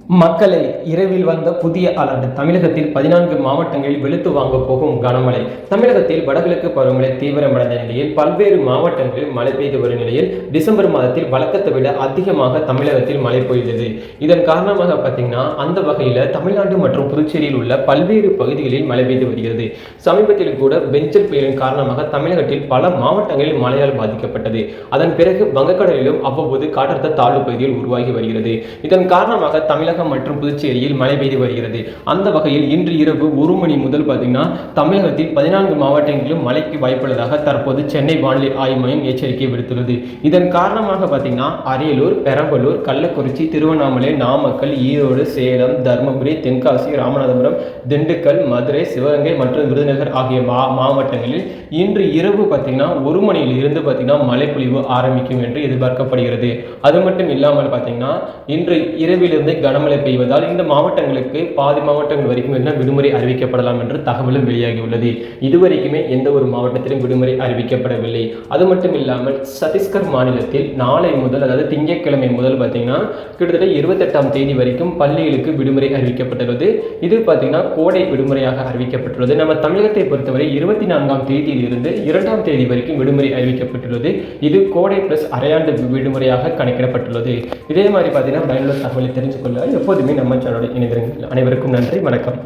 மக்களை இரவில் வந்த புதிய அலர்ட். தமிழகத்தில் 14 மாவட்டங்களில் வெளுத்து வாங்க போகும் கனமழை. தமிழகத்தில் வடகிழக்கு பருவமழை தீவிரமடைந்த நிலையில் பல்வேறு மாவட்டங்களில் மழை பெய்து வரும் நிலையில் டிசம்பர் மாதத்தில் வழக்கத்தை விட அதிகமாக தமிழகத்தில் மழை பெய்தது. இதன் காரணமாக பார்த்தீங்கன்னா அந்த வகையில் தமிழ்நாடு மற்றும் புதுச்சேரியில் உள்ள பல்வேறு பகுதிகளில் மழை பெய்து வருகிறது. சமீபத்தில் கூட பெஞ்சல் புயலின் காரணமாக தமிழகத்தில் பல மாவட்டங்களில் மழையால் பாதிக்கப்பட்டது. அதன் பிறகு வங்கக்கடலிலும் அவ்வப்போது காற்றழுத்த தாழ்வு பகுதியில் உருவாகி வருகிறது. இதன் காரணமாக தமிழக மற்றும் புதுச்சேரியில் மழை பெய்து வருகிறது. அந்த வகையில் இன்று இரவு 1 மணி முதல் பார்த்தீங்கன்னா தமிழகத்தில் 14 மாவட்டங்களிலும் மழைக்கு வாய்ப்புள்ளதாக தற்போது சென்னை வானிலை ஆய்வு மையம் எச்சரிக்கை விடுத்துள்ளது. இதன் காரணமாக பார்த்தீங்கன்னா அரியலூர், பெரம்பலூர், கள்ளக்குறிச்சி, திருவண்ணாமலை, நாமக்கல், ஈரோடு, சேலம், தருமபுரி, தென்காசி, ராமநாதபுரம், திண்டுக்கல், மதுரை, சிவகங்கை மற்றும் விருதுநகர் ஆகிய மாவட்டங்களில் இன்று இரவு பார்த்தீங்கன்னா 1 மணியில் இருந்து பார்த்தீங்கன்னா மழை பொழிவு ஆரம்பிக்கும் என்று எதிர்பார்க்கப்படுகிறது. அது மட்டும் இல்லாமல் பார்த்தீங்கன்னா இன்று இரவிலிருந்து கனமழை பெய்வதால் இந்த மாவட்டங்களுக்கு பாதி மாவட்டங்கள் வரைக்கும் விடுமுறை அறிவிக்கப்படலாம் என்று தகவலும் வெளியாகியுள்ளது. இதுவரைக்குமே எந்த ஒரு மாவட்டத்திலும் விடுமுறை அறிவிக்கப்படவில்லை. அது மட்டும் இல்லாமல் சத்தீஸ்கர் மாநிலத்தில் நாளை முதல், அதாவது திங்கட்கிழமை முதல் பார்த்தீங்கன்னா கிட்டத்தட்ட 28ஆம் தேதி வரைக்கும் பள்ளிகளுக்கு விடுமுறை அறிவிக்கப்பட்டுள்ளது. இது பார்த்தீங்கன்னா கோடை விடுமுறையாக அறிவிக்கப்பட்டுள்ளது. நம்ம தமிழகத்தை பொறுத்தவரை 24ஆம் தேதியில் இருந்து 2ஆம் தேதி வரைக்கும் விடுமுறை அறிவிக்கப்பட்டுள்ளது. இது கோடை பிளஸ் அரையாண்டு விடுமுறையாக கணக்கிடப்பட்டுள்ளது. இதே மாதிரி பார்த்தீங்கன்னா பயனுள்ள தகவலை தெரிஞ்சுக்கொள்ள எப்போதுமே நம்ம சேனலோட இணைந்திருங்கள். அனைவருக்கும் நன்றி, வணக்கம்.